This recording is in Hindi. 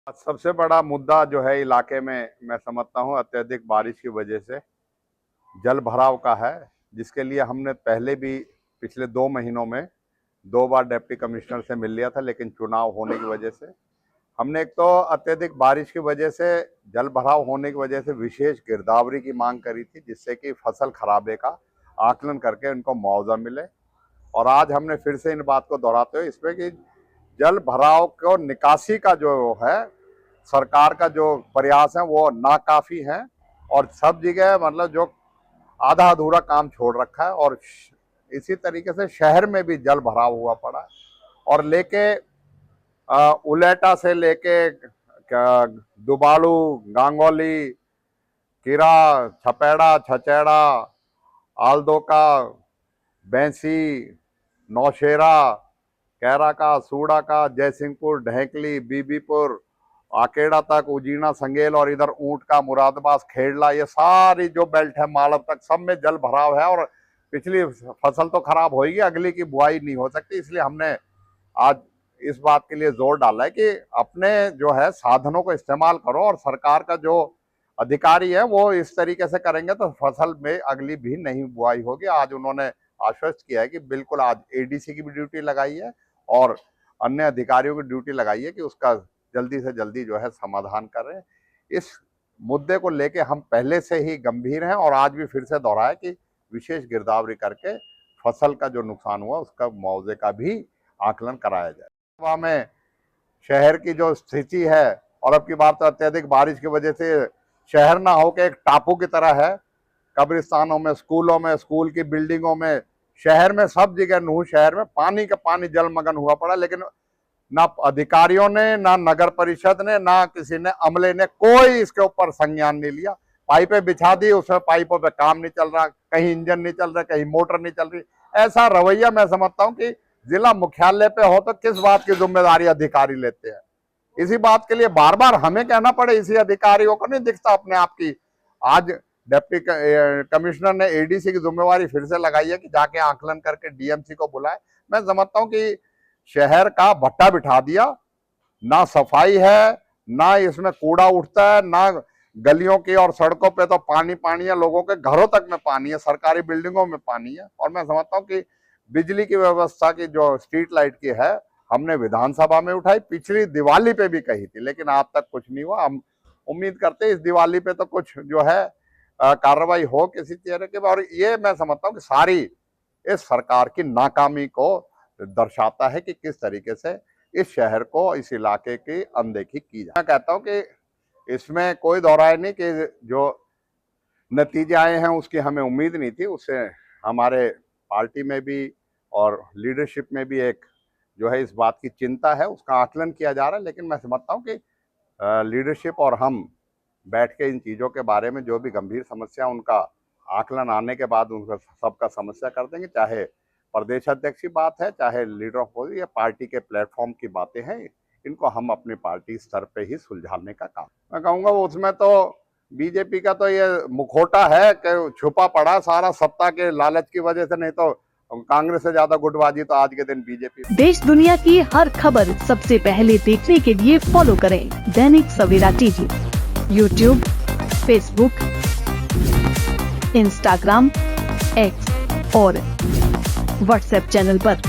सबसे बड़ा मुद्दा जो है इलाके में मैं समझता हूँ अत्यधिक बारिश की वजह से जल भराव का है, जिसके लिए हमने पहले भी पिछले 2 महीनों में 2 बार डिप्टी कमिश्नर से मिल लिया था, लेकिन चुनाव होने की वजह से हमने एक तो अत्यधिक बारिश की वजह से जल भराव होने की वजह से विशेष गिरदावरी की मांग करी थी, जिससे कि फसल खराबे का आकलन करके उनको मुआवजा मिले। और आज हमने फिर से इन बात को दोहराते हुए इसमें कि जल भराव को निकासी का जो है सरकार का जो प्रयास है वो नाकाफी है, और सब जगह मतलब जो आधा अधूरा काम छोड़ रखा है। और इसी तरीके से शहर में भी जल भराव हुआ पड़ा है, और लेके उलेटा से लेके दुबालू, गांगोली, किरा, छपेड़ा, छचेड़ा, आलदोका, बैंसी, नौशेरा, कैरा का, सूड़ा का, जयसिंहपुर, ढेकली, बीबीपुर, आकेड़ा तक, उजीना, संगेल और इधर ऊंट का, मुरादाबाद, खेड़ला, ये सारी जो बेल्ट है मालव तक, सब में जल भराव है। और पिछली फसल तो खराब होगी, अगली की बुआई नहीं हो सकती। इसलिए हमने आज इस बात के लिए जोर डाला है कि अपने जो है साधनों को इस्तेमाल करो, और सरकार का जो अधिकारी है वो इस तरीके से करेंगे तो फसल में अगली भी नहीं बुआई होगी। आज उन्होंने आश्वस्त किया है कि बिल्कुल आज एडीसी की भी ड्यूटी लगाई है और अन्य अधिकारियों की ड्यूटी लगाई है कि उसका जल्दी से जल्दी जो है समाधान करें। इस मुद्दे को लेके हम पहले से ही गंभीर हैं, और आज भी फिर से दोहराए कि विशेष गिरदावरी करके फसल का जो नुकसान हुआ उसका मुआवजे का भी आकलन कराया जाए। वहाँ में शहर की जो स्थिति है, और अब की बार तो अत्यधिक बारिश की वजह से शहर ना होकर एक टापू की तरह है। कब्रिस्तानों में, स्कूलों में, स्कूल की बिल्डिंगों में, शहर में, सब जगह नूह शहर में पानी का पानी जलमग्न हुआ पड़ा। लेकिन ना अधिकारियों ने, ना नगर परिषद ने, ना किसी ने, अमले ने कोई इसके ऊपर संज्ञान नहीं लिया। पाइपें बिछा दी, उसमें पाइपों पे काम नहीं चल रहा, कहीं इंजन नहीं चल रहा, कहीं मोटर नहीं चल रही। ऐसा रवैया मैं समझता हूँ कि जिला मुख्यालय पे हो तो किस बात की जिम्मेदारी अधिकारी लेते हैं। इसी बात के लिए बार बार हमें कहना पड़े, इसी अधिकारियों को नहीं दिखता अपने आप की। आज डिप्टी कमिश्नर ने एडीसी की जिम्मेवारी फिर से लगाई है कि जाके आकलन करके डीएमसी को बुलाए। मैं समझता हूँ कि शहर का भट्टा बिठा दिया, ना सफाई है, ना इसमें कूड़ा उठता है, ना गलियों की और सड़कों पे तो पानी पानी है, लोगों के घरों तक में पानी है, सरकारी बिल्डिंगों में पानी है। और मैं समझता हूँ कि बिजली की व्यवस्था की जो स्ट्रीट लाइट की है, हमने विधानसभा में उठाई, पिछली दिवाली पे भी कही थी, लेकिन आज तक कुछ नहीं हुआ। हम उम्मीद करते हैं इस दिवाली पे तो कुछ जो है कार्रवाई हो किसी चेहरे के। और ये मैं समझता हूँ कि सारी इस सरकार की नाकामी को दर्शाता है कि किस तरीके से इस शहर को, इस इलाके की अनदेखी की जाए। मैं कहता हूँ कि इसमें कोई दोहराए नहीं कि जो नतीजे आए हैं उसकी हमें उम्मीद नहीं थी। उससे हमारे पार्टी में भी और लीडरशिप में भी एक जो है इस बात की चिंता है, उसका आकलन किया जा रहा है। लेकिन मैं समझता हूँ कि लीडरशिप और हम बैठ के इन चीज़ों के बारे में जो भी गंभीर समस्या, उनका आकलन आने के बाद उनका सबका समस्या कर देंगे। चाहे प्रदेश अध्यक्ष की बात है, चाहे लीडर ऑफ अपोजिशन या पार्टी के प्लेटफॉर्म की बातें हैं, इनको हम अपनी पार्टी स्तर पे ही सुलझाने का काम। मैं कहूँगा उसमें तो बीजेपी का तो ये मुखौटा है कि छुपा पड़ा सारा सत्ता के लालच की वजह से, नहीं तो कांग्रेस से ज्यादा गुटबाजी तो आज के दिन बीजेपी। देश दुनिया की हर खबर सबसे पहले देखने के लिए फॉलो करें Dainik Savera TV, YouTube, Facebook, Instagram, X और व्हाट्सएप चैनल पर।